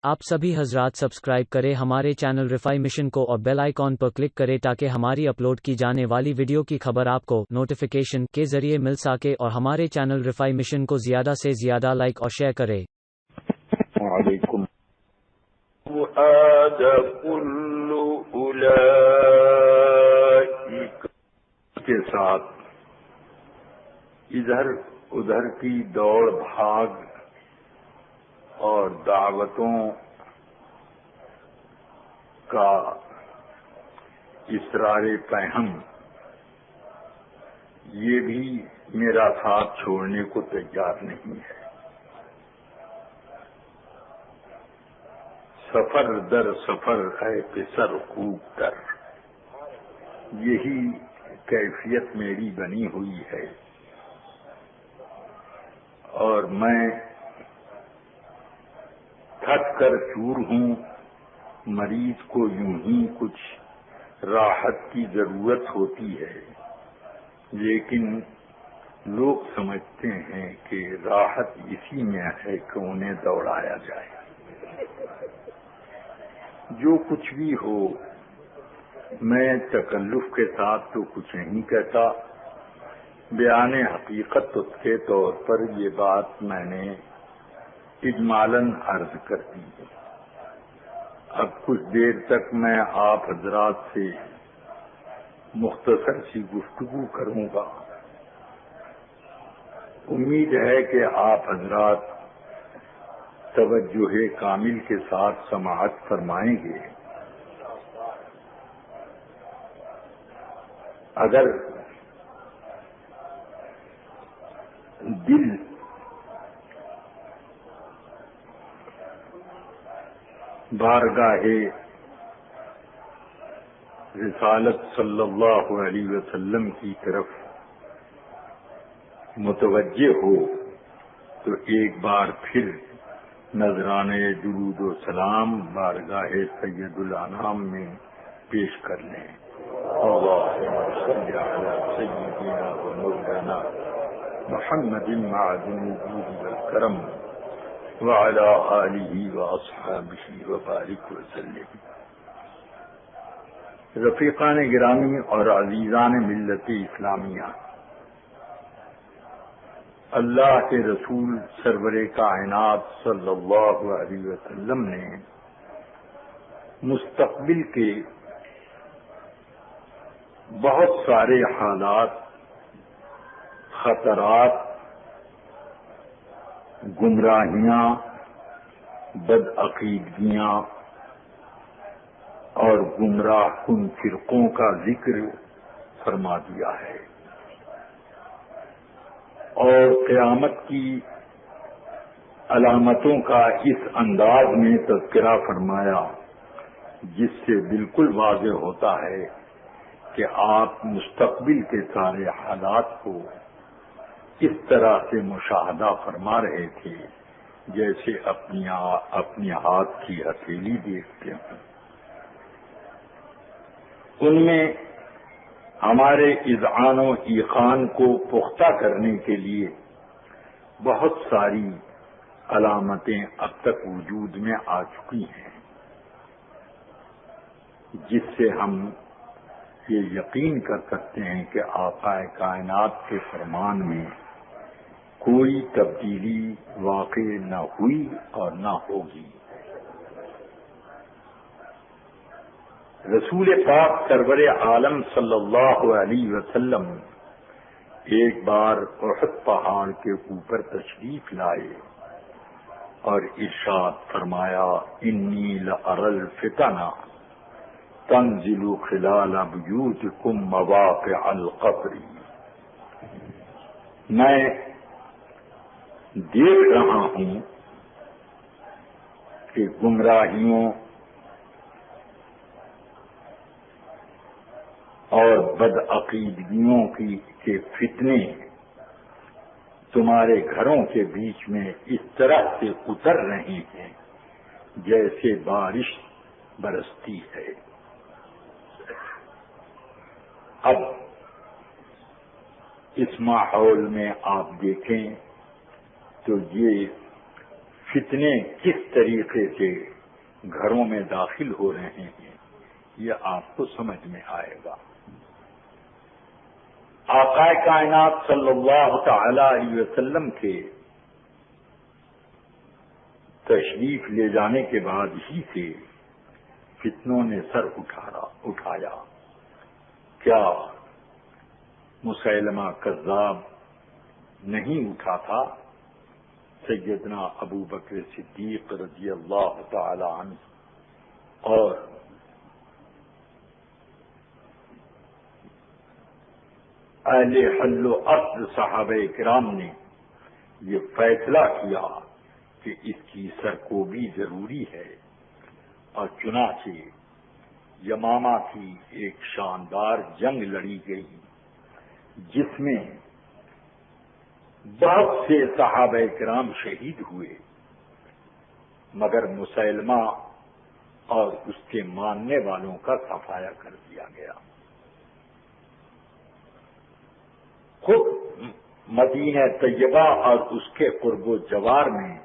آپ سبھی حضرات سبسکرائب کریں ہمارے چینل رفائی مشن کو اور بیل آئیکن پر کلک کریں تاکہ ہماری اپلوڈ کی جانے والی ویڈیو کی خبر آپ کو نوٹیفیکیشن کے ذریعے مل سکے اور ہمارے چینل رفائی مشن کو زیادہ سے زیادہ لائک اور شیئر کریں۔ وعلیکم کے ساتھ ادھر ادھر کی دوڑ بھاگ اور دعوتوں کا اسرار پہم یہ بھی میرا ساتھ چھوڑنے کو تیار نہیں ہے۔ سفر در سفر ہے پسر خوب تر، یہی کیفیت میری بنی ہوئی ہے، اور میں تھک کر چور ہوں۔ مریض کو یوں ہی کچھ راحت کی ضرورت ہوتی ہے، لیکن لوگ سمجھتے ہیں کہ راحت اسی میں ہے کہ انہیں دوڑایا جائے۔ جو کچھ بھی ہو، میں تکلف کے ساتھ تو کچھ نہیں کہتا۔ بیان حقیقت کے طور پر یہ بات میں نے اجمالاً عرض کر دی۔ اب کچھ دیر تک میں آپ حضرات سے مختصر سی گفتگو کروں گا۔ امید ہے کہ آپ حضرات توجہ کامل کے ساتھ سماعت فرمائیں گے۔ اگر دل بارگاہ رسالت صلی اللہ علیہ وسلم کی طرف متوجہ ہو تو ایک بار پھر نذرانے درود و سلام بارگاہ سید الانام میں پیش کر لیں۔ اللہم صل علی سیدنا و مولانا محمد معدن الجود والکرم وعلى آلہ واصحابہ وبارک وسلم۔ رفیقان گرامی اور عزیزان ملت اسلامیہ، اللہ کے رسول سرور کائنات صلی اللہ علیہ وسلم نے مستقبل کے بہت سارے حالات، خطرات، گمراہیاں، بدعقیدگیاں اور گمراہ کن فرقوں کا ذکر فرما دیا ہے، اور قیامت کی علامتوں کا اس انداز میں تذکرہ فرمایا جس سے بالکل واضح ہوتا ہے کہ آپ مستقبل کے سارے حالات کو اس طرح سے مشاہدہ فرما رہے تھے جیسے اپنی ہاتھ کی ہتھیلی دیکھتے ہیں۔ ان میں ہمارے اذعان و ایقان کو پختہ کرنے کے لیے بہت ساری علامتیں اب تک وجود میں آ چکی ہیں، جس سے ہم یہ یقین کر سکتے ہیں کہ آقا کائنات کے فرمان میں کوئی تبدیلی واقع نہ ہوئی اور نہ ہوگی۔ رسول پاک سرور عالم صلی اللہ علیہ وسلم ایک بار احد پہاڑ کے اوپر تشریف لائے اور ارشاد فرمایا، انی لأری الفتن تنزل خلال بیوتکم مواقع القبر۔ میں دیکھ رہا ہوں کہ گمراہیوں اور بدعقیدگیوں کے فتنے تمہارے گھروں کے بیچ میں اس طرح سے اتر رہے ہیں جیسے بارش برستی ہے۔ اب اس ماحول میں آپ دیکھیں تو یہ فتنے کس طریقے سے گھروں میں داخل ہو رہے ہیں یہ آپ کو سمجھ میں آئے گا۔ آقا کائنات صلی اللہ تعالی علیہ وسلم کے تشریف لے جانے کے بعد ہی سے فتنوں نے سر اٹھایا۔ کیا مسیلمہ کذاب نہیں اٹھا تھا؟ سیدنا ابو بکر صدیق رضی اللہ تعالی عنہ اور اہل حل و عقد صحابہ کرام نے یہ فیصلہ کیا کہ اس کی سرکوبی ضروری ہے، اور چنانچہ یمامہ کی ایک شاندار جنگ لڑی گئی جس میں بہت سے صحابہ کرام شہید ہوئے، مگر مسیلمہ اور اس کے ماننے والوں کا صفایا کر دیا گیا۔ خود مدینہ طیبہ اور اس کے قرب و جوار میں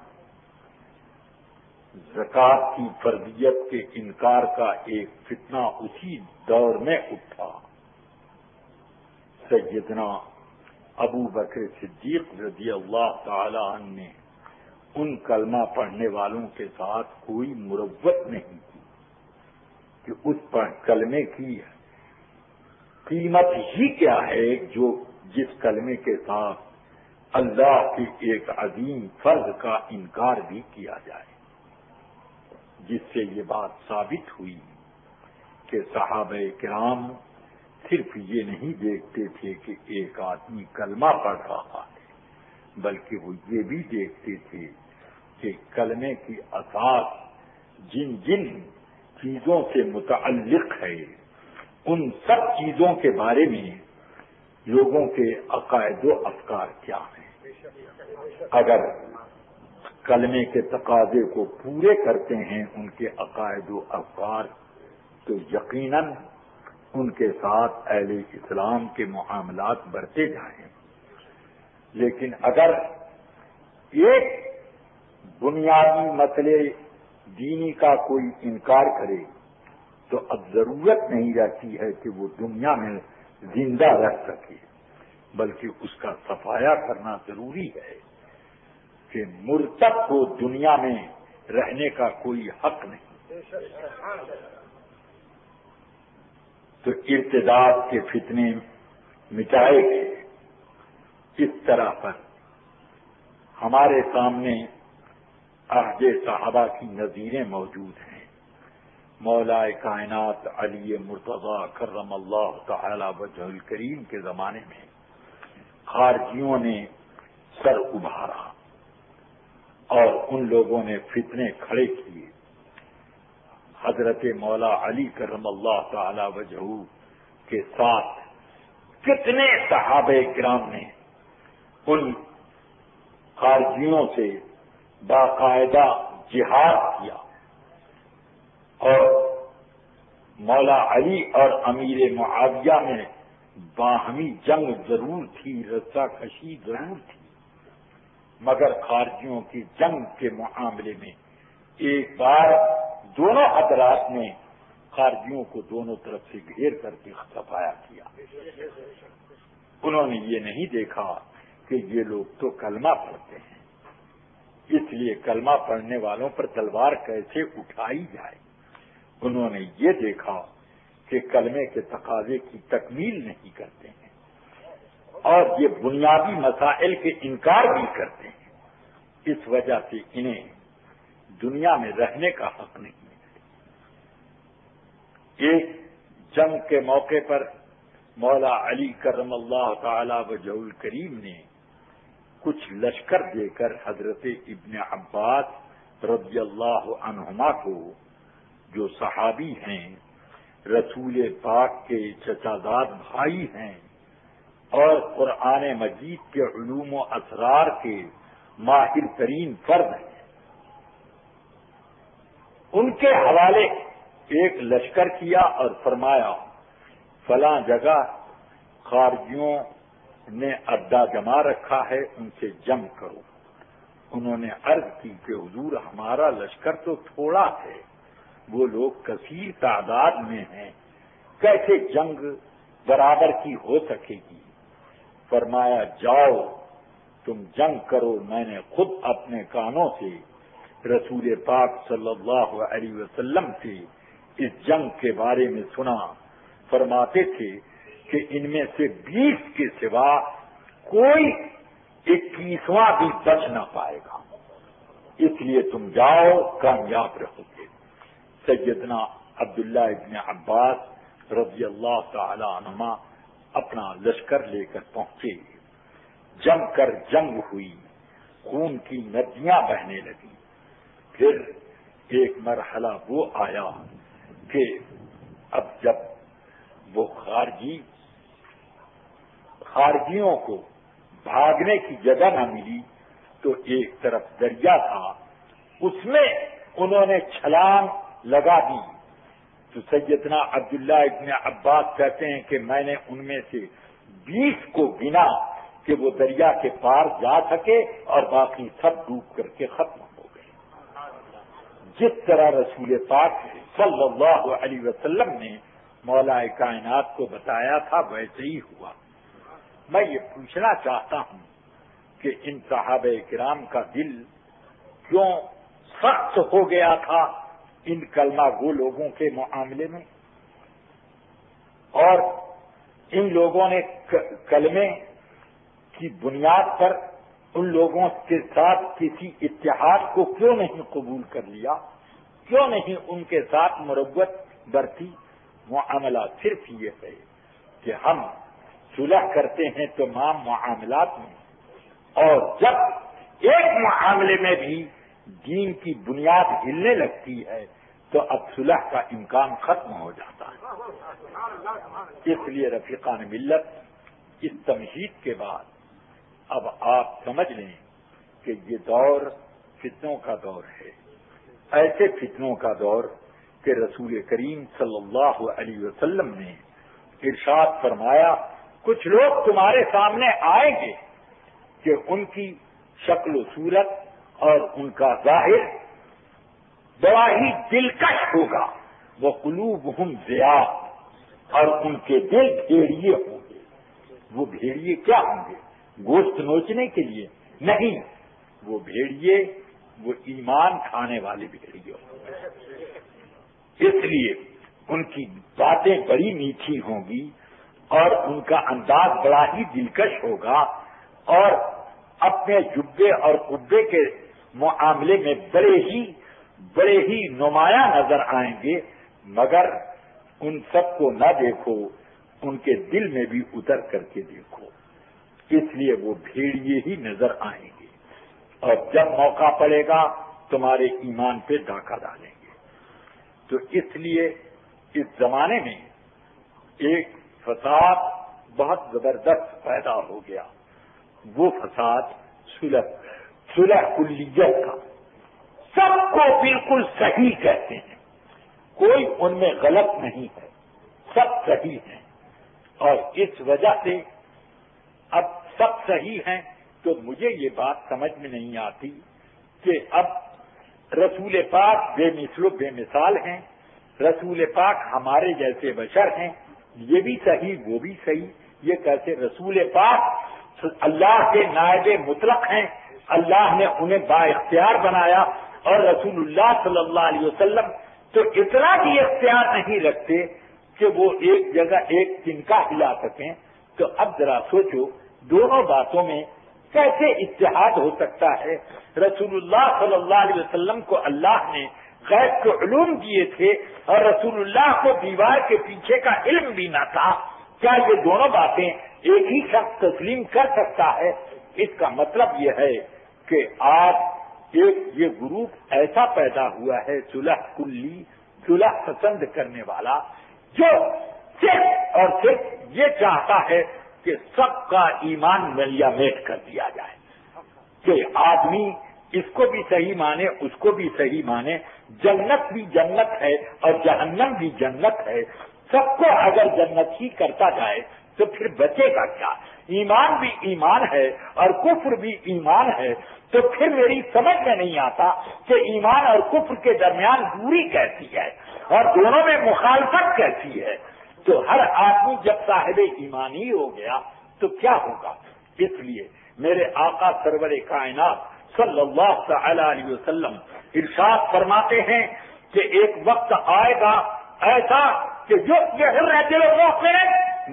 زکوٰۃ کی فرضیت کے انکار کا ایک فتنہ اسی دور میں اٹھا۔ سیدنا ابو بکر صدیق رضی اللہ تعالی عنہ نے ان کلمہ پڑھنے والوں کے ساتھ کوئی مروت نہیں کی کہ اس کلمے کی قیمت ہی کیا ہے جو جس کلمے کے ساتھ اللہ کی ایک عظیم فرض کا انکار بھی کیا جائے، جس سے یہ بات ثابت ہوئی کہ صحابہ کرام صرف یہ نہیں دیکھتے تھے کہ ایک آدمی کلمہ پڑھ رہا ہے، بلکہ وہ یہ بھی دیکھتے تھے کہ کلمے کی اساس جن جن چیزوں سے متعلق ہے ان سب چیزوں کے بارے میں لوگوں کے عقائد و افکار کیا ہیں۔ اگر کلمے کے تقاضے کو پورے کرتے ہیں ان کے عقائد و افکار تو یقیناً ان کے ساتھ اہل اسلام کے معاملات بڑھتے جائیں، لیکن اگر ایک بنیادی مسئلے دینی کا کوئی انکار کرے تو اب ضرورت نہیں رہتی ہے کہ وہ دنیا میں زندہ رہ سکے، بلکہ اس کا صفایا کرنا ضروری ہے کہ مرتد کو دنیا میں رہنے کا کوئی حق نہیں۔ تو ارتداد کے فتنے مٹائے گئے۔ اس طرح پر ہمارے سامنے عہد صحابہ کی نظیریں موجود ہیں۔ مولا کائنات علی مرتضی کرم اللہ تعالی وجہ الکریم کے زمانے میں خارجیوں نے سر ابھارا اور ان لوگوں نے فتنے کھڑے کیے۔ حضرت مولا علی کرم اللہ تعالی وجہ کے ساتھ کتنے صحابہ کرام نے ان خارجیوں سے باقاعدہ جہاد کیا، اور مولا علی اور امیر معاویہ میں باہمی جنگ ضرور تھی، رسا کشی ضرور تھی، مگر خارجیوں کی جنگ کے معاملے میں ایک بار دونوں حضرات نے خارجیوں کو دونوں طرف سے گھیر کر کے صفایا کیا۔ انہوں نے یہ نہیں دیکھا کہ یہ لوگ تو کلمہ پڑھتے ہیں، اس لیے کلمہ پڑھنے والوں پر تلوار کیسے اٹھائی جائے۔ انہوں نے یہ دیکھا کہ کلمے کے تقاضے کی تکمیل نہیں کرتے ہیں اور یہ بنیادی مسائل کے انکار بھی کرتے ہیں، اس وجہ سے انہیں دنیا میں رہنے کا حق نہیں ہے۔ ایک جنگ کے موقع پر مولا علی کرم اللہ تعالی وجہ الکریم نے کچھ لشکر دے کر حضرت ابن عباس رضی اللہ عنہما کو، جو صحابی ہیں، رسول پاک کے چچاداد بھائی ہیں اور قرآن مجید کے علوم و اسرار کے ماہر ترین فرد ہیں، ان کے حوالے ایک لشکر کیا اور فرمایا فلاں جگہ خارجیوں نے اڈا جما رکھا ہے، ان سے جنگ کرو۔ انہوں نے عرض کی کہ حضور ہمارا لشکر تو تھوڑا ہے، وہ لوگ کثیر تعداد میں ہیں، کیسے جنگ برابر کی ہو سکے گی؟ فرمایا جاؤ تم جنگ کرو، میں نے خود اپنے کانوں سے رسول پاک صلی اللہ علیہ وسلم سے اس جنگ کے بارے میں سنا، فرماتے تھے کہ ان میں سے 20 کے سوا کوئی 21واں بھی بچ نہ پائے گا، اس لیے تم جاؤ کامیاب رہو گے۔ سیدنا عبداللہ ابن عباس رضی اللہ تعالی عنہما اپنا لشکر لے کر پہنچے، جم کر جنگ ہوئی، خون کی ندیاں بہنے لگیں۔ پھر ایک مرحلہ وہ آیا کہ اب جب وہ خارجیوں کو بھاگنے کی جگہ نہ ملی تو ایک طرف دریا تھا، اس میں انہوں نے چھلانگ لگا دی۔ تو سیدنا عبداللہ ابن عباس کہتے ہیں کہ میں نے ان میں سے 20 کو گنا کہ وہ دریا کے پار جا سکے اور باقی سب ڈوب کر کے ختم ہو گئے۔ جس طرح رسول پاک صلی اللہ علیہ وسلم نے مولا کائنات کو بتایا تھا ویسے ہی ہوا۔ میں یہ پوچھنا چاہتا ہوں کہ ان صحابہ کرام کا دل کیوں سخت ہو گیا تھا ان کلمہ گو لوگوں کے معاملے میں، اور ان لوگوں نے کلمے کی بنیاد پر ان لوگوں کے ساتھ کسی اتحاد کو کیوں نہیں قبول کر لیا، کیوں نہیں ان کے ساتھ مروت برتی؟ معاملہ صرف یہ ہے کہ ہم صلح کرتے ہیں تمام معاملات میں، اور جب ایک معاملے میں بھی دین کی بنیاد ہلنے لگتی ہے تو اب صلح کا امکان ختم ہو جاتا ہے۔ اس لیے رفیقان ملت، اس تمہید کے بعد اب آپ سمجھ لیں کہ یہ دور فتنوں کا دور ہے، ایسے فتنوں کا دور کہ رسول کریم صلی اللہ علیہ وسلم نے ارشاد فرمایا کچھ لوگ تمہارے سامنے آئیں گے کہ ان کی شکل و صورت اور ان کا ظاہر بڑا ہی دلکش ہوگا، وہ قلوبہم ضیاء، اور ان کے دل بھیڑیے ہوں گے۔ وہ بھیڑیے کیا ہوں گے؟ گوشت نوچنے کے لیے نہیں، وہ بھیڑیے وہ ایمان کھانے والے بھیڑیے ہوں گے۔ اس لیے ان کی باتیں بڑی میٹھی ہوں گی اور ان کا انداز بڑا ہی دلکش ہوگا، اور اپنے جبے اور قبے کے معاملے میں بڑے ہی نمایاں نظر آئیں گے، مگر ان سب کو نہ دیکھو، ان کے دل میں بھی اتر کر کے دیکھو، اس لیے وہ بھیڑیے ہی نظر آئیں گے، اور جب موقع پڑے گا تمہارے ایمان پہ ڈاکہ ڈالیں گے۔ تو اس لیے اس زمانے میں ایک فساد بہت زبردست پیدا ہو گیا، وہ فساد صلح کلیت کا۔ سب کو بالکل صحیح کہتے ہیں، کوئی ان میں غلط نہیں ہے، سب صحیح ہیں، اور اس وجہ سے اب سب صحیح ہیں تو مجھے یہ بات سمجھ میں نہیں آتی کہ اب رسول پاک بے مثل و بے مثال ہیں، رسول پاک ہمارے جیسے بشر ہیں، یہ بھی صحیح وہ بھی صحیح، یہ کیسے؟ رسول پاک اللہ کے نائب مطلق ہیں، اللہ نے انہیں با اختیار بنایا، اور رسول اللہ صلی اللہ علیہ وسلم تو اتنا بھی اختیار نہیں رکھتے کہ وہ ایک جگہ ایک تنکا ہلا سکیں۔ تو اب ذرا سوچو دونوں باتوں میں کیسے اتحاد ہو سکتا ہے؟ رسول اللہ صلی اللہ علیہ وسلم کو اللہ نے غیب کے علوم دیے تھے اور رسول اللہ کو دیوار کے پیچھے کا علم بھی نہ تھا، کیا یہ دونوں باتیں ایک ہی شخص تسلیم کر سکتا ہے؟ اس کا مطلب یہ ہے کہ آج ایک یہ گروپ ایسا پیدا ہوا ہے صلح کلی، صلح پسند کرنے والا، جو صرف اور صرف یہ چاہتا ہے کہ سب کا ایمان ملیا میٹ کر دیا جائے، کہ آدمی اس کو بھی صحیح مانے اس کو بھی صحیح مانے، جنت بھی جنت ہے اور جہنم بھی جنت ہے، سب کو اگر جنت ہی کرتا جائے تو پھر بچے گا کیا؟ ایمان بھی ایمان ہے اور کفر بھی ایمان ہے، تو پھر میری سمجھ میں نہیں آتا کہ ایمان اور کفر کے درمیان دوری کیسی ہے اور دونوں میں مخالفت کیسی ہے۔ تو ہر آدمی جب صاحب ایمانی ہو گیا تو کیا ہوگا؟ اس لیے میرے آقا سرور کائنات صلی اللہ تعالی علیہ وسلم ارشاد فرماتے ہیں کہ ایک وقت آئے گا ایسا کہ یصبح الرجل مؤمنا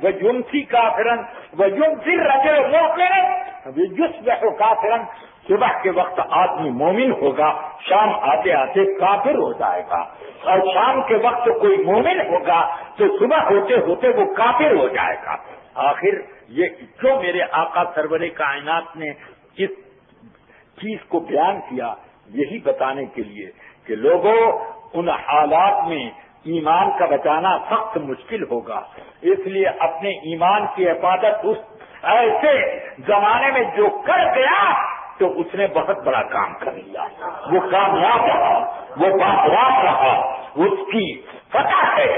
ویمسی کافرا ویمسی الرجل مؤمنا ویصبح کافرا، صبح کے وقت آدمی مومن ہوگا، شام آتے آتے کافر ہو جائے گا، اور شام کے وقت کوئی مومن ہوگا تو صبح ہوتے ہوتے وہ کافر ہو جائے گا۔ آخر یہ جو میرے آقا سرور کائنات نے اس چیز کو بیان کیا، یہی بتانے کے لیے کہ لوگوں ان حالات میں ایمان کا بچانا سخت مشکل ہوگا، اس لیے اپنے ایمان کی حفاظت اس ایسے زمانے میں جو کر گیا تو اس نے بہت بڑا کام کر لیا، وہ کامیاب رہا، وہ باخبر رہا، اس کی فتح ہے،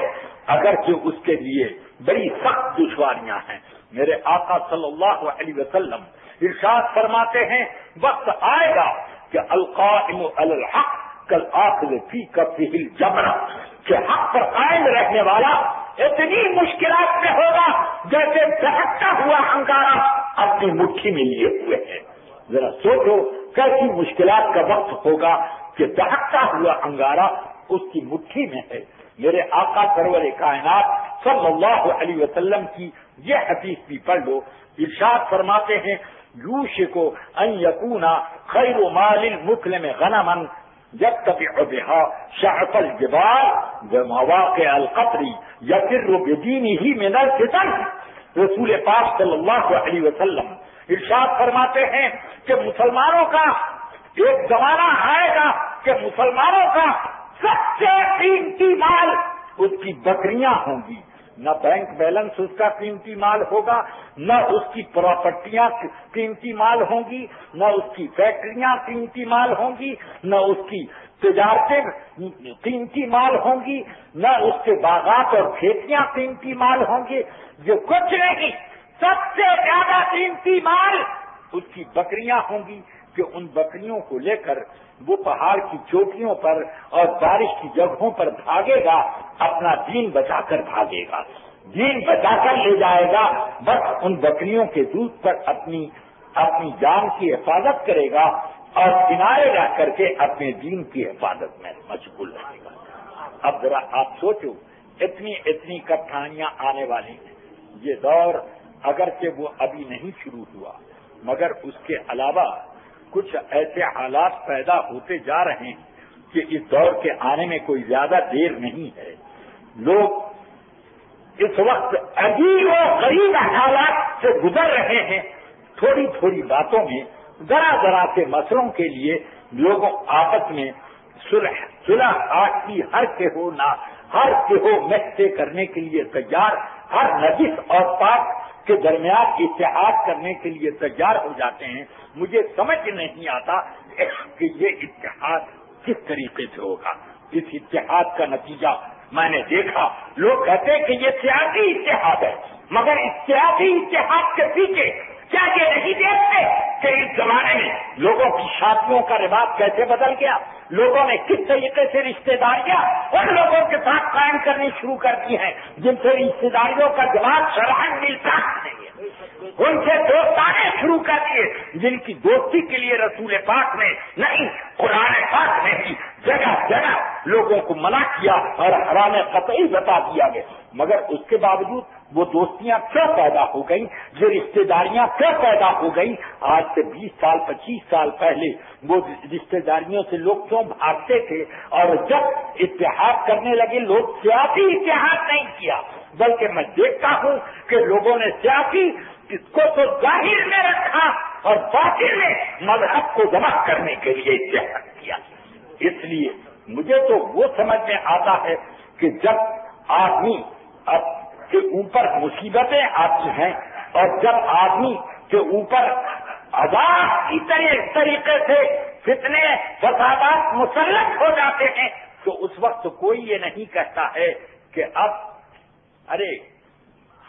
اگرچہ اس کے لیے بڑی سخت دشواریاں ہیں۔ میرے آقا صلی اللہ علیہ وسلم ارشاد فرماتے ہیں وقت آئے گا کہ القائم علی الحق کالآخذ فی کفہ الجمر، کہ حق پر قائم رہنے والا اتنی مشکلات میں ہوگا جیسے دہکتا ہوا انگارہ اپنی مٹھی میں لیے ہوئے ہے۔ ذرا سوچو کیسی مشکلات کا وقت ہوگا کہ دہکتا ہوا انگارہ اس کی مٹھی میں ہے۔ میرے آقا سرور کائنات صلی اللہ علیہ وسلم کی یہ حدیث بھی پڑھ لو، ارشاد فرماتے ہیں یوشک ان یکون خیر مال المسلم غنما یتبع بها شعف الجبال ومواقع القطر یفر بدینہ من الفتن۔ رسول پاک صلی اللہ علیہ وسلم ارشاد فرماتے ہیں کہ مسلمانوں کا ایک زمانہ آئے گا کہ مسلمانوں کا سب سے قیمتی مال اس کی بکریاں ہوں گی، نہ بینک بیلنس اس کا قیمتی مال ہوگا، نہ اس کی پراپرٹیاں قیمتی مال ہوں گی، نہ اس کی فیکٹریاں قیمتی مال ہوں گی، نہ اس کی تجارتیں قیمتی مال ہوں گی، نہ اس کے باغات اور کھیتیاں قیمتی مال ہوں گے، جو کچھ نہیں، سب سے زیادہ قیمتی مال اس کی بکریاں ہوں گی کہ ان بکریوں کو لے کر وہ پہاڑ کی چوٹیوں پر اور بارش کی جگہوں پر بھاگے گا، اپنا دین بچا کر بھاگے گا، دین بچا کر لے جائے گا، بس ان بکریوں کے دودھ پر اپنی جان کی حفاظت کرے گا اور کنارے رہ کر کے اپنے دین کی حفاظت میں مشغول رہے گا۔ اب ذرا آپ سوچو اتنی کٹھنائیاں آنے والی ہیں۔ یہ دور اگرچہ وہ ابھی نہیں شروع ہوا مگر اس کے علاوہ کچھ ایسے حالات پیدا ہوتے جا رہے ہیں کہ اس دور کے آنے میں کوئی زیادہ دیر نہیں ہے۔ لوگ اس وقت عجیب و غریب حالات سے گزر رہے ہیں، تھوڑی تھوڑی باتوں میں ذرا سے مسئلوں کے لیے لوگوں آپس میں صلح آج کی ہر کے ہو محض کرنے کے لیے تیار، ہر نجس اور پاک کے درمیان اتحاد کرنے کے لیے تیار ہو جاتے ہیں۔ مجھے سمجھ نہیں آتا کہ یہ اتحاد کس طریقے سے ہوگا۔ اس اتحاد کا نتیجہ میں نے دیکھا، لوگ کہتے ہیں کہ یہ سیاسی اتحاد ہے، مگر اس سیاسی اتحاد کے پیچھے کیا یہ نہیں دیکھتے کہ اس زمانے میں لوگوں کی شادیوں کا رواج کیسے بدل گیا، لوگوں نے کس طریقے سے رشتے داریاں ان لوگوں کے ساتھ قائم کرنی شروع کر دی ہیں جن سے رشتے داریوں کا جواب شرعاً ملتا نہیں ہے، ان سے دوستانے شروع کر دیے جن کی دوستی کے لیے رسول پاک نے نہیں، قرآن پاک نے بھی جگہ جگہ لوگوں کو منع کیا اور حرام قطعی بتا دیا گیا، مگر اس کے باوجود وہ دوستیاں کیوں پیدا ہو گئیں، یہ رشتے داریاں کیوں پیدا ہو گئیں؟ آج سے 20 سال 25 سال پہلے وہ رشتے داریوں سے لوگ کیوں بھاگتے تھے، اور جب اتحاد کرنے لگے لوگ سیاسی اتحاد نہیں کیا، بلکہ میں دیکھتا ہوں کہ لوگوں نے سیاسی اس کو تو ظاہر میں رکھا اور باطن میں مذہب کو جمع کرنے کے لیے اتحاد کیا۔ اس لیے مجھے تو وہ سمجھ میں آتا ہے کہ جب آدمی کے اوپر مصیبتیں آتی ہیں اور جب آدمی کے اوپر عذاب کی طریقے سے فتنے فسادات مسلط ہو جاتے ہیں تو اس وقت کوئی یہ نہیں کہتا ہے کہ اب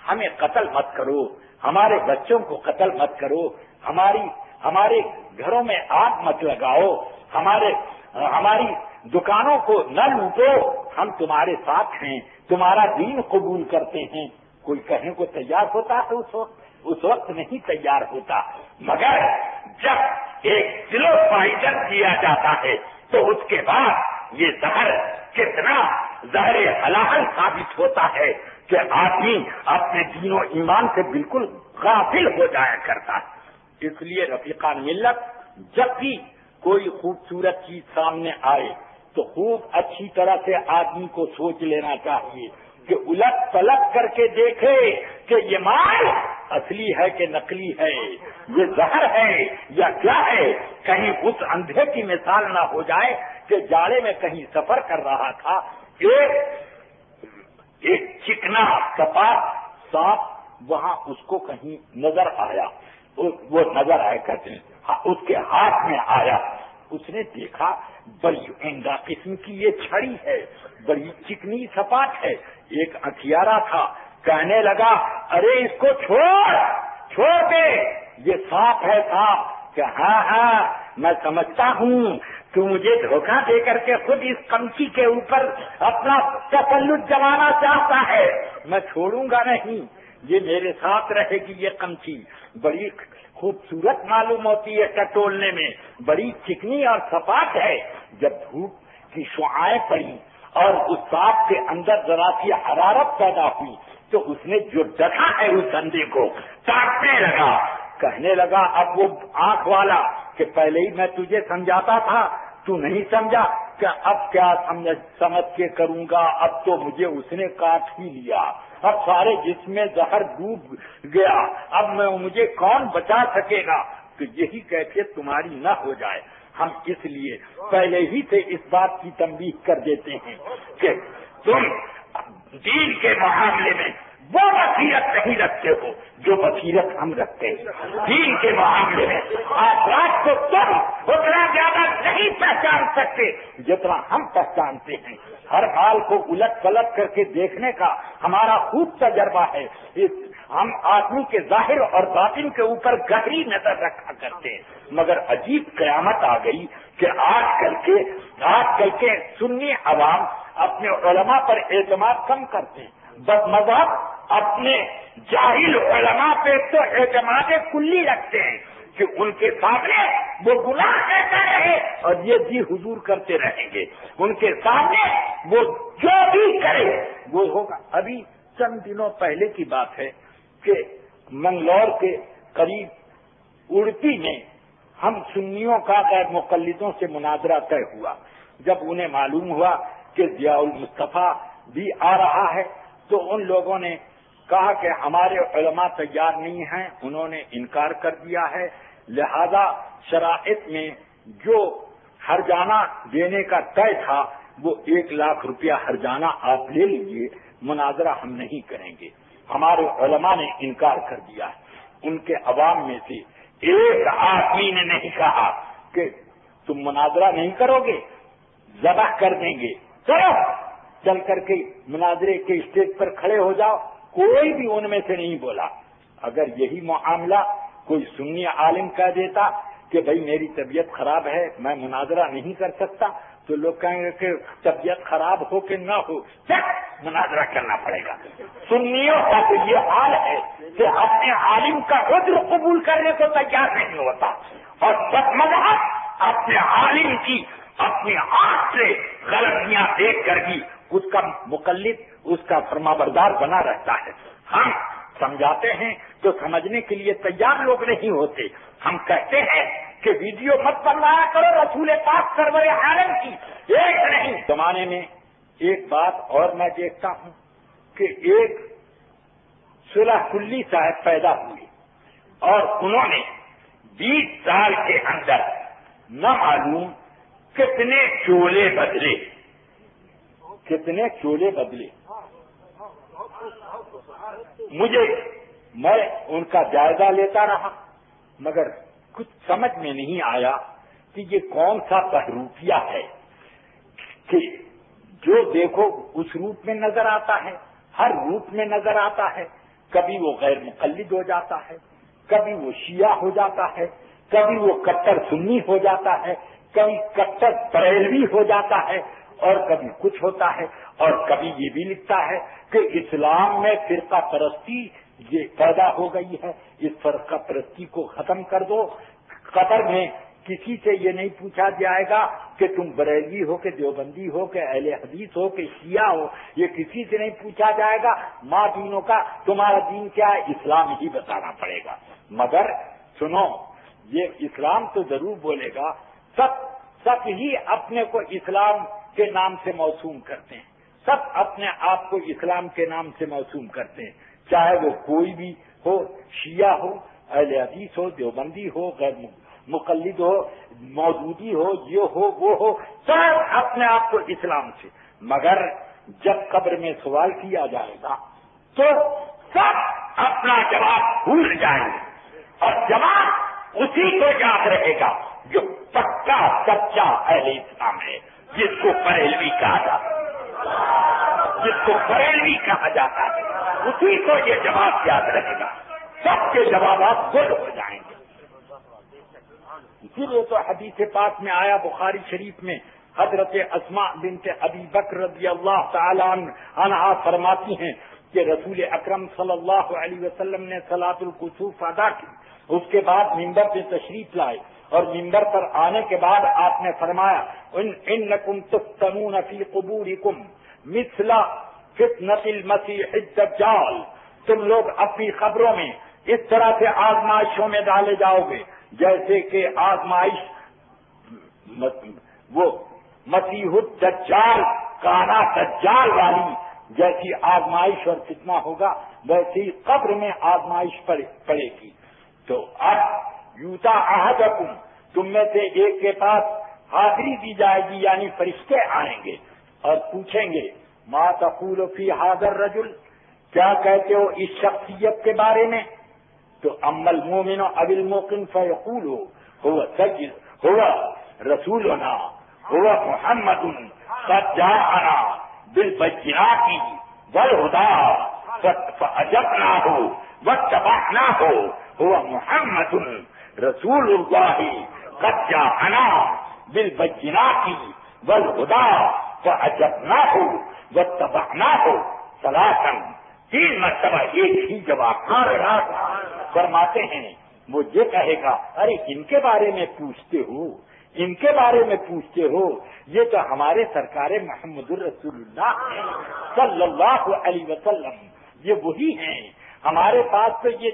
ہمیں قتل مت کرو، ہمارے بچوں کو قتل مت کرو، ہمارے گھروں میں آگ مت لگاؤ، ہماری دکانوں کو نہ لوٹو، ہم تمہارے ساتھ ہیں، تمہارا دین قبول کرتے ہیں. کوئی کہنے کو تیار ہوتا ہے اس وقت نہیں تیار ہوتا. مگر جب ایک سلو فائٹر کیا جاتا ہے تو اس کے بعد یہ زہر کتنا زہر حلال ثابت ہوتا ہے کہ آدمی اپنے دین و ایمان سے بالکل غافل ہو جایا کرتا ہے. اس لیے رفیقان ملت، جب بھی کوئی خوبصورت چیز سامنے آئے تو خوب اچھی طرح سے آدمی کو سوچ لینا چاہیے کہ الٹ پلٹ کر کے دیکھے کہ یہ مال اصلی ہے کہ نقلی ہے، یہ زہر ہے یا کیا ہے. کہیں اس اندھے کی مثال نہ ہو جائے کہ جاڑے میں کہیں سفر کر رہا تھا، ایک چکنا سپاٹ سانپ وہاں اس کو کہیں نظر آیا، وہ نظر آئے کہتے ہیں اس کے ہاتھ میں آیا. اس نے دیکھا بڑی عمدہ قسم کی یہ چھڑی ہے، بڑی چکنی سپاٹ ہے. ایک ہتھیارا تھا، کہنے لگا ارے اس کو چھوڑ دے، یہ سانپ ہے سانپ. کہ ہاں میں سمجھتا ہوں تو مجھے دھوکہ دے کر کے خود اس کمچی کے اوپر اپنا تسلط جمانا چاہتا ہے. میں چھوڑوں گا نہیں، یہ میرے ساتھ رہے گی. یہ کمچی بڑی خوبصورت معلوم ہوتی ہے، ٹٹولنے میں بڑی چکنی اور سپاٹ ہے. جب دھوپ کی شعاعیں پڑی اور اس سانپ کے اندر ذرا سی حرارت پیدا ہوئی تو اس نے جو ڈٹا ہے اس اندھے کو کاٹنے لگا. کہنے لگا اب وہ آنکھ والا کہ پہلے ہی میں تجھے سمجھاتا تھا تو نہیں سمجھا، کہ اب کیا سمجھ کے کروں گا، اب تو مجھے اس نے کاٹ ہی لیا، اب سارے جسم میں زہر ڈوب گیا، اب مجھے کون بچا سکے گا. تو یہی کیفیت تمہاری نہ ہو جائے. ہم اس لیے پہلے ہی سے اس بات کی تنبیہ کر دیتے ہیں کہ تم دین کے معاملے میں وہ بصیرت نہیں رکھتے ہو جو بصیرت ہم رکھتے ہیں. دین کے معاملے میں آخرت کو تم اتنا زیادہ نہیں پہچان سکتے جتنا ہم پہچانتے ہیں. ہر حال کو الٹ پلٹ کر کے دیکھنے کا ہمارا خوب تجربہ ہے. ہم آدمی کے ظاہر اور باطن کے اوپر گہری نظر رکھا کرتے ہیں. مگر عجیب قیامت آ گئی کہ آج کل کے سنی عوام اپنے علماء پر اعتماد کم کرتے ہیں. بد مذہب اپنے جاہل علماء پہ تو اعتماد کلی رکھتے ہیں کہ ان کے سامنے وہ گناہ کہتا رہے اور یہ جی حضور کرتے رہیں گے، ان کے سامنے وہ جو بھی کرے وہ ہوگا. ابھی چند دنوں پہلے کی بات ہے کہ منگلور کے قریب اڑپی میں ہم سنیوں کا غیر مقلدوں سے مناظرہ طے ہوا. جب انہیں معلوم ہوا کہ ضیاء المصطفیٰ بھی آ رہا ہے تو ان لوگوں نے کہا کہ ہمارے علماء تیار نہیں ہیں، انہوں نے انکار کر دیا ہے، لہذا شرائط میں جو ہرجانہ دینے کا طے تھا وہ 1,00,000 روپیہ ہرجانہ آپ لے لیجئے، مناظرہ ہم نہیں کریں گے. ہمارے علماء نے انکار کر دیا ہے. ان کے عوام میں سے ایک آدمی نے نہیں کہا کہ تم مناظرہ نہیں کرو گے، ذبح کر دیں گے، چلو چل کر کے مناظرے کے اسٹیج پر کھڑے ہو جاؤ. کوئی بھی ان میں سے نہیں بولا. اگر یہی معاملہ کوئی سنی عالم کہہ دیتا کہ بھائی میری طبیعت خراب ہے میں مناظرہ نہیں کر سکتا تو لوگ کہیں گے کہ طبیعت خراب ہو کہ نہ ہو مناظرہ کرنا پڑے گا. سنیوں کا تو یہ حال ہے کہ اپنے عالم کا عذر قبول کرنے کو تیار نہیں ہوتا اور بد مذہب اپنے عالم کی اپنی آنکھ سے غلطیاں دیکھ کر بھی اس کا مقلد اس کا فرمانبردار بنا رہتا ہے. ہم سمجھاتے ہیں تو سمجھنے کے لیے تیار لوگ نہیں ہوتے. ہم کہتے ہیں کہ ویڈیو مت بنوایا کرو رسول پاک سرور عالم کی ایک نہیں. زمانے میں ایک بات اور میں دیکھتا ہوں کہ ایک صلح کلی صاحب پیدا ہوئے اور انہوں نے 20 سال کے اندر نہ معلوم کتنے چولے بدلے. میں ان کا جائزہ لیتا رہا مگر کچھ سمجھ میں نہیں آیا کہ یہ کون سا بہروپیہ ہے کہ جو دیکھو اس روپ میں نظر آتا ہے، ہر روپ میں نظر آتا ہے. کبھی وہ غیر مقلد ہو جاتا ہے، کبھی وہ شیعہ ہو جاتا ہے، کبھی وہ کٹر سنی ہو جاتا ہے، کبھی کٹر بریلوی ہو جاتا ہے، اور کبھی کچھ ہوتا ہے، اور کبھی یہ بھی لکھتا ہے کہ اسلام میں فرقہ پرستی یہ پیدا ہو گئی ہے، اس فرقہ پرستی کو ختم کر دو۔ قبر میں کسی سے یہ نہیں پوچھا جائے گا کہ تم بریلوی ہو کہ دیوبندی ہو کہ اہل حدیث ہو کہ شیعہ ہو، یہ کسی سے نہیں پوچھا جائے گا۔ ماں دینوں کا تمہارا دین کیا ہے، اسلام ہی بتانا پڑے گا۔ مگر سنو، یہ اسلام تو ضرور بولے گا، سب ہی اپنے کو اسلام کے نام سے موسوم کرتے ہیں، سب اپنے آپ کو اسلام کے نام سے موسوم کرتے ہیں، چاہے وہ کوئی بھی ہو، شیعہ ہو، اہل حدیث ہو، دیوبندی ہو، غیر مقلد ہو، مودودی ہو، یہ ہو وہ ہو، سب اپنے آپ کو اسلام سے۔ مگر جب قبر میں سوال کیا جائے گا تو سب اپنا جواب بھول جائیں گے، اور جواب اسی کو یاد رہے گا جو پکا سچا اہل اسلام ہے، جس کو بریلوی کہا جاتا ہے، جس کو بریلوی کہا جاتا ہے، اسی کو یہ جواب یاد رہے گا، سب کے جوابات گل ہو جائیں گے۔ اسی لیے تو حدیث پاک میں آیا بخاری شریف میں، حضرت اسماء بنت ابی بکر رضی اللہ تعالی عنہا فرماتی ہیں کہ رسول اکرم صلی اللہ علیہ وسلم نے صلاۃ الکسوف ادا کی، اس کے بعد ممبر پہ تشریف لائے، اور ممبر پر آنے کے بعد آپ نے فرمایا انکم تفتنون فی قبورکم مثل فتنۃ المسیح الدجال، تم لوگ اپنی قبروں میں اس طرح سے آزمائشوں میں ڈالے جاؤ گے جیسے کہ آزمائش وہ مسیح الدجال کانا دجال والی جیسی آزمائش اور فتنہ ہوگا، ویسے ہی قبر میں آزمائش پڑے گی۔ تو اب یوتا احدکم، تم میں سے ایک کے پاس حاضری دی جائے گی، یعنی فرشتے آئیں گے اور پوچھیں گے ما تقول فی ھذا الرجل، کیا کہتے ہو اس شخصیت کے بارے میں؟ تو اما المؤمن او الموقن فیقول هو رسولنا هو محمد قد جاءنا بالبينات والهدى فأجبناه واتبعناه هو محمد رسول الله قد جاءنا بالبينات والهدى فأجبناه واتبعناه ثلاثا، 3 مرتبہ ایک ہی جواب فرماتے ہیں۔ وہ یہ کہے گا ارے ان کے بارے میں پوچھتے ہو، ان کے بارے میں پوچھتے ہو، یہ تو ہمارے سرکار محمد الرسول اللہ ہیں صلی اللہ علیہ وسلم، یہ وہی ہیں، ہمارے پاس تو یہ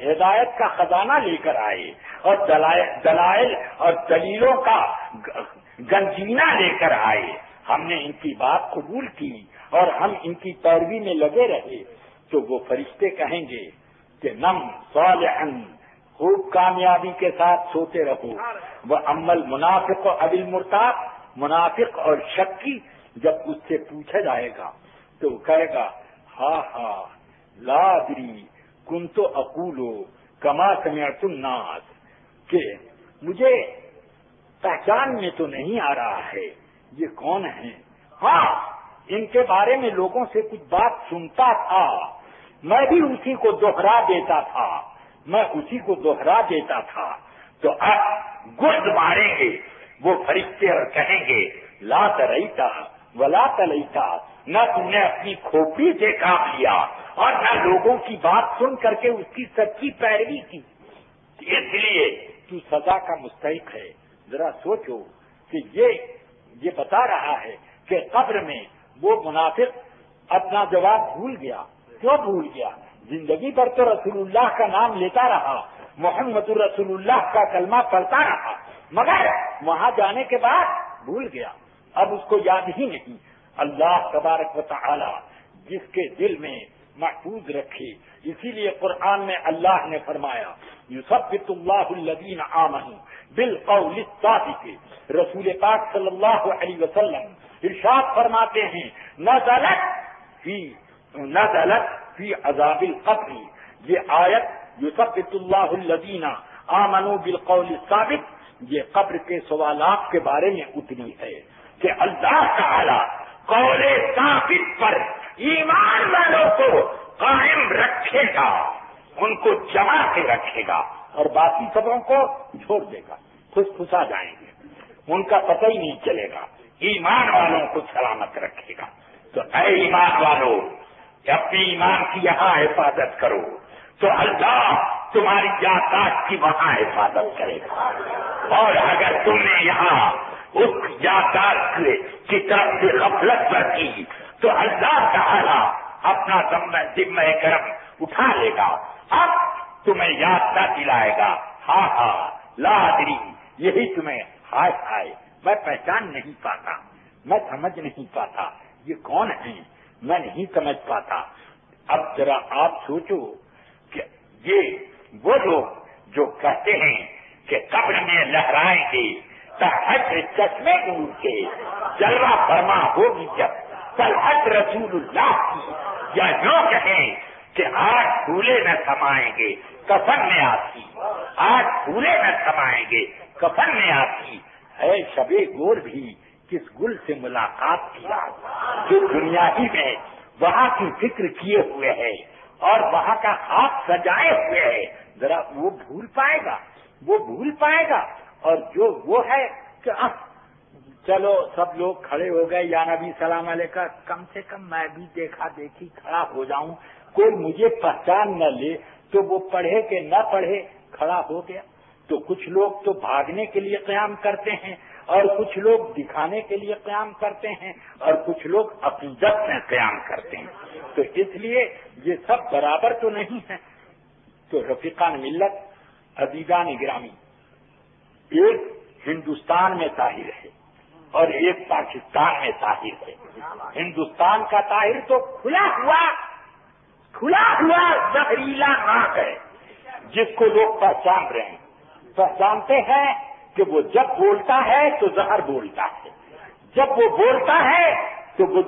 ہدایت کا خزانہ لے کر آئے اور دلائل اور دلیلوں کا گنجینہ لے کر آئے، ہم نے ان کی بات قبول کی اور ہم ان کی پیروی میں لگے رہے۔ تو وہ فرشتے کہیں گے کہ نم صالحا، خوب کامیابی کے ساتھ سوتے رہو۔ وہ امل منافق و ابل مرتاب، منافق اور شکی جب اس سے پوچھا جائے گا تو کہے گا ہاں لا ادری کنت اقول کما سمعت الناس، کہ مجھے پہچان میں تو نہیں آ رہا ہے یہ کون ہے، ہاں ان کے بارے میں لوگوں سے کچھ بات سنتا تھا، میں بھی اسی کو دوہرا دیتا تھا، تو اب گرد ماریں گے وہ فرشتے اور کہیں گے لا تریتا ولا تلیتا، نہ تم نے اپنی کھوپڑی سے کام لیا اور نہ لوگوں کی بات سن کر کے اس کی سچی پیروی کی، اس لیے تو سزا کا مستحق ہے۔ ذرا سوچو کہ یہ بتا رہا ہے کہ قبر میں وہ منافق اپنا جواب بھول گیا، کیوں بھول گیا؟ زندگی بھر تو رسول اللہ کا نام لیتا رہا، محمد رسول اللہ کا کلمہ پڑھتا رہا، مگر وہاں جانے کے بعد بھول گیا، اب اس کو یاد ہی نہیں۔ اللہ تبارک و تعالی جس کے دل میں محفوظ رکھے، اسی لیے قرآن میں اللہ نے فرمایا یثبت اللہ الذین آمنوا بالقول الثابت، رسول پاک صلی اللہ علیہ وسلم ارشاد فرماتے ہیں نزلت فی عذاب القبر، یہ آیت یثبت اللہ الذین آمنوا بالقول الثابت یہ قبر کے سوالات کے بارے میں اتری ہے کہ اللہ تعالی قول ثابت پر ایمان والوں کو قائم رکھے گا، ان کو جما کے رکھے گا اور باقی سبوں کو چھوڑ دے گا، پھسا جائیں گے، ان کا پتہ ہی نہیں چلے گا۔ ایمان والوں کو سلامت رکھے گا۔ تو اے ایمان والوں، اپنے ایمان کی یہاں حفاظت کرو تو اللہ تمہاری یادداشت کی وہاں حفاظت کرے گا۔ اور اگر تم نے یہاں اس یادداشت کی طرف سے غفلت برتی تو اللہ تعالی اپنا ذمہ کرم اٹھا لے گا، اب تمہیں یاد نہ دلائے گا۔ ہاں ہاں لا ادری، یہی تمہیں ہائے ہائے میں پہچان نہیں پاتا، میں سمجھ نہیں پاتا یہ کون ہیں، میں نہیں سمجھ پاتا۔ اب ذرا آپ سوچو کہ یہ وہ لوگ جو کہتے ہیں کہ قبر میں لہرائیں گے تحت چشمے نور کے، جلوہ فرما ہوگی جب طلعت رسول اللہ کی، یا یوں کہیں کہ آج پھولے نہ سمائیں گے کفن میں آتی، آج پھولے نہ سمائیں گے کفن میں آتی ہے شب گور بھی کس گل سے ملاقات کیا، جو دنیا ہی میں وہاں کی فکر کیے ہوئے ہے اور وہاں کا ہاتھ سجائے ہوئے ہے، ذرا وہ بھول پائے گا، وہ بھول پائے گا۔ اور جو وہ ہے کہ چلو سب لوگ کھڑے ہو گئے یا نبی سلام علیکہ، کم سے کم میں بھی دیکھا دیکھی کھڑا ہو جاؤں، کوئی مجھے پہچان نہ لے، تو وہ پڑھے کہ نہ پڑھے کھڑا ہو گیا۔ تو کچھ لوگ تو بھاگنے کے لیے قیام کرتے ہیں اور کچھ لوگ دکھانے کے لیے قیام کرتے ہیں اور کچھ لوگ اپنی جب میں قیام کرتے ہیں، تو اس لیے یہ سب برابر تو نہیں ہے۔ تو رفیقان ملت، عزیزان گرامی، ایک ہندوستان میں طاہر ہے اور ایک پاکستان میں طاہر ہے۔ ہندوستان کا طاہر تو کھلا ہوا زہریلا آگ ہے، جس کو لوگ پہچان رہے ہیں، پہچانتے ہیں کہ وہ جب بولتا ہے تو زہر بولتا ہے، جب وہ بولتا ہے تو وہ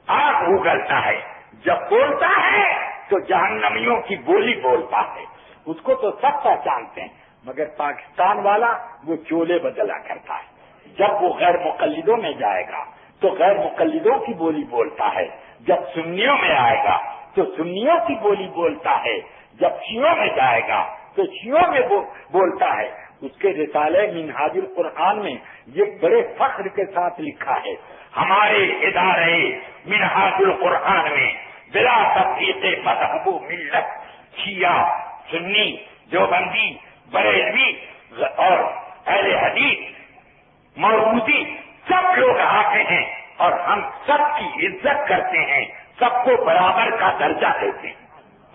آگ اگلتا ہے، جب بولتا ہے تو جہنمیوں کی بولی بولتا ہے، اس کو تو سب پہچانتے ہیں۔ مگر پاکستان والا وہ چولے بدلا کرتا ہے، جب وہ غیر مقلدوں میں جائے گا تو غیر مقلدوں کی بولی بولتا ہے، جب سنیوں میں آئے گا تو سنیوں کی بولی بولتا ہے، جب شیعوں میں جائے گا تو شیعوں میں وہ بولتا ہے۔ اس کے رسالے منہاج القرآن میں یہ بڑے فخر کے ساتھ لکھا ہے، ہمارے ادارے منہاج القرآن میں بلا تفریق مذہب و ملت، شیعہ، سنی، دیوبندی، بریلوی اور اہل حدیث، مودودی، سب لوگ آتے ہیں اور ہم سب کی عزت کرتے ہیں، سب کو برابر کا درجہ دیتے ہیں۔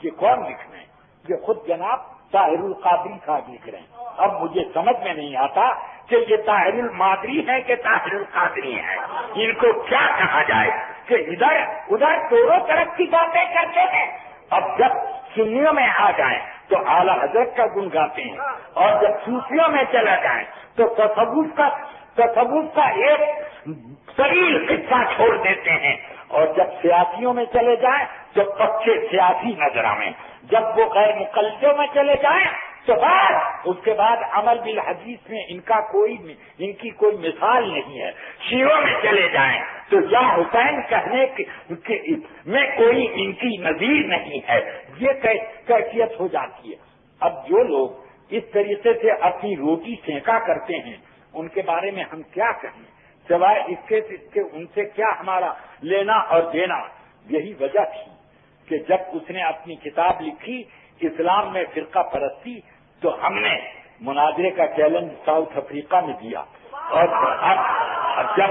یہ کون لکھ رہے ہیں؟ یہ خود جناب طاہر القادری صاحب لکھ رہے ہیں۔ اب مجھے سمجھ میں نہیں آتا کہ یہ طاہر المادری ہے کہ طاہر القادری ہے، ان کو کیا کہا جائے کہ ادھر ادھر دونوں طرف کی باتیں کرتے ہیں۔ اب جب سنیوں میں آ جائیں تو اعلی حضرت کا گن گاتے ہیں، اور جب صوفیوں میں چلا جائیں تو تصوف کا ایک طویل قصہ چھوڑ دیتے ہیں، اور جب سیاسیوں میں چلے جائیں تو پکے سیاسی نظر آئیں، جب وہ غیر مقلدوں میں چلے جائیں تو بعد اس کے بعد عمل بالحدیث میں ان کی کوئی مثال نہیں ہے، شیعوں میں چلے جائیں تو یا حسین کہنے میں کوئی ان کی نظیر نہیں ہے، یہ کیفیت ہو جاتی ہے۔ اب جو لوگ اس طریقے سے اپنی روٹی سینکا کرتے ہیں ان کے بارے میں ہم کیا کہیں، سوائے اس کے ان سے کیا ہمارا لینا اور دینا۔ یہی وجہ تھی کہ جب اس نے اپنی کتاب لکھی اسلام میں فرقہ پرستی، تو ہم نے مناظرے کا چیلنج ساؤتھ افریقہ میں دیا، اور اب جب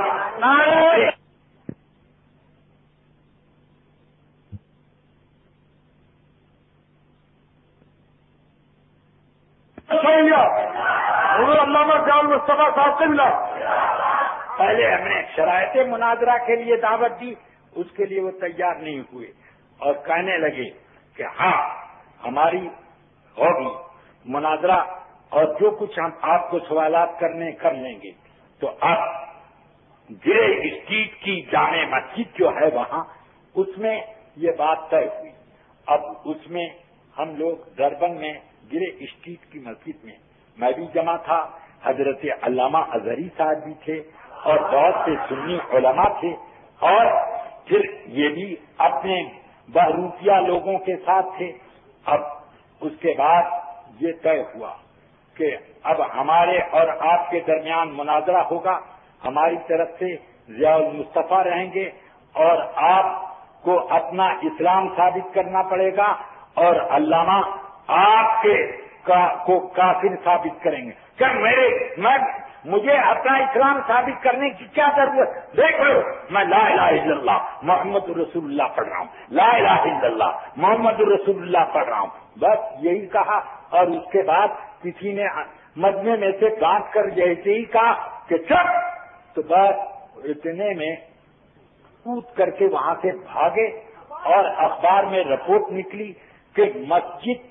علامہ جان مصطفیٰ صاحب سے ملا، پہلے ہم نے شرائط مناظرہ کے لیے دعوت دی، اس کے لیے وہ تیار نہیں ہوئے اور کہنے لگے کہ ہاں ہماری ہوگی مناظرہ اور جو کچھ ہم آپ کو سوالات کر لیں گے۔ تو اب گرے اسٹریٹ کی جامع مسجد جو ہے وہاں، اس میں یہ بات طے ہوئی۔ اب اس میں ہم لوگ دربن میں گرے اسٹریٹ کی مسجد میں بھی جمع تھا، حضرت علامہ اظہری صاحب بھی تھے اور بہت سے سنی علماء تھے، اور پھر یہ بھی اپنے بہروپیہ لوگوں کے ساتھ تھے. اب اس کے بعد یہ طے ہوا کہ اب ہمارے اور آپ کے درمیان مناظرہ ہوگا. ہماری طرف سے ضیاء المصطفیٰ رہیں گے اور آپ کو اپنا اسلام ثابت کرنا پڑے گا اور علامہ آپ کے کو کافر ثابت کریں گے. کیا مجھے اپنا اسلام ثابت کرنے کی کیا ضرورت؟ دیکھ لو میں لا الہ الا اللہ محمد رسول اللہ پڑھ رہا ہوں, لا الہ الا اللہ محمد رسول اللہ پڑھ رہا ہوں. بس یہی کہا. اور اس کے بعد کسی نے مجمع میں سے ڈانٹ کر یہی کہا کہ چپ. تو بس اتنے میں کود کر کے وہاں سے بھاگے اور اخبار میں رپورٹ نکلی کہ مسجد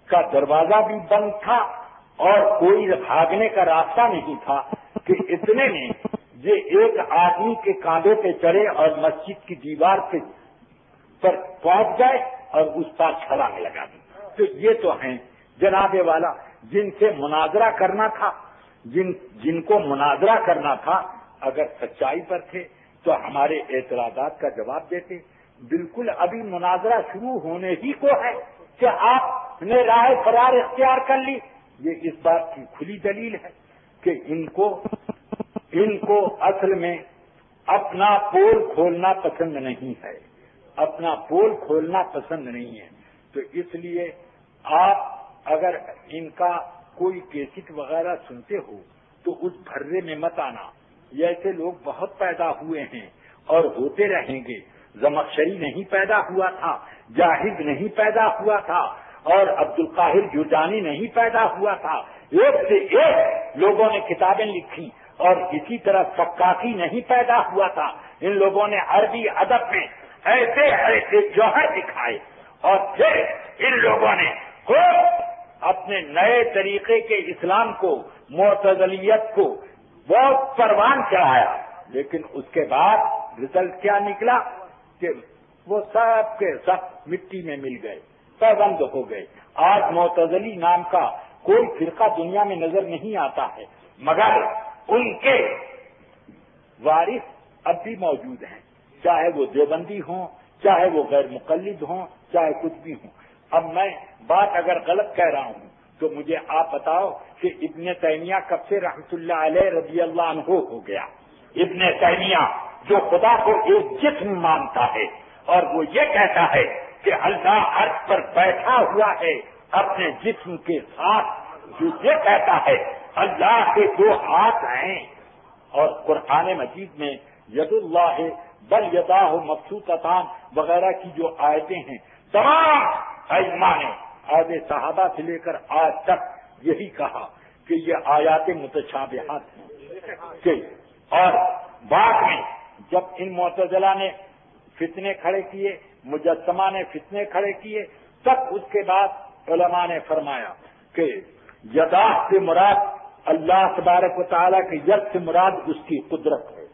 کا دروازہ بھی بند تھا اور کوئی بھاگنے کا راستہ نہیں تھا کہ اتنے میں یہ ایک آدمی کے کاندھے پہ چڑھے اور مسجد کی دیوار پر پہنچ گئے اور اس پر چھلانگ لگا دی. تو یہ تو ہیں جناب والا جن سے مناظرہ کرنا تھا, جن کو مناظرہ کرنا تھا. اگر سچائی پر تھے تو ہمارے اعتراضات کا جواب دیتے. بالکل ابھی مناظرہ شروع ہونے ہی کو ہے کہ آپ نے راہ فرار اختیار کر لی. یہ اس بات کی کھلی دلیل ہے کہ ان کو اصل میں اپنا پول کھولنا پسند نہیں ہے, اپنا پول کھولنا پسند نہیں ہے. تو اس لیے آپ اگر ان کا کوئی کیسٹ وغیرہ سنتے ہو تو اس بھرے میں مت آنا. یہ ایسے لوگ بہت پیدا ہوئے ہیں اور ہوتے رہیں گے. زمخشری نہیں پیدا ہوا تھا, جاہد نہیں پیدا ہوا تھا اور عبد القاہر جرجانی نہیں پیدا ہوا تھا. ایک سے ایک لوگوں نے کتابیں لکھی اور اسی طرح فقاقی نہیں پیدا ہوا تھا. ان لوگوں نے عربی ادب میں ایسے ایسے جوہر دکھائے اور پھر ان لوگوں نے خود اپنے نئے طریقے کے اسلام کو, معتزلیت کو بہت پروان چڑھایا. لیکن اس کے بعد رزلٹ کیا نکلا کہ وہ سب کے سب مٹی میں مل گئے, پابند ہو گئے. آج معتزلی نام کا کوئی فرقہ دنیا میں نظر نہیں آتا ہے مگر ان کے وارث اب بھی موجود ہیں, چاہے وہ دیوبندی ہوں, چاہے وہ غیر مقلد ہوں, چاہے کچھ بھی ہوں. اب میں بات اگر غلط کہہ رہا ہوں تو مجھے آپ بتاؤ کہ ابن تیمیہ کب سے رحمت اللہ علیہ رضی اللہ عنہ ہو گیا؟ ابن تیمیہ جو خدا کو ایک جسم مانتا ہے اور وہ یہ کہتا ہے کہ اللہ عرش پر بیٹھا ہوا ہے اپنے جسم کے ساتھ, جو یہ کہتا ہے اللہ کے دو ہاتھ ہیں. اور قرآن مجید میں ید اللہ بل یداہ مبسوطتان وغیرہ کی جو آیتیں ہیں, تمام ائمہ نے آج صحابہ سے لے کر آج تک یہی کہا کہ یہ آیات متشابہات ہیں. اور بعد میں جب ان معتزلہ نے فتنے کھڑے کیے, مجسمہ نے فتنے کھڑے کیے, تب اس کے بعد علماء نے فرمایا کہ یدا سے مراد اللہ تبارک و تعالیٰ کے ید سے مراد اس کی قدرت ہے.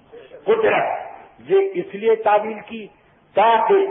قدرت یہ اس لیے تعبیر کی تاکہ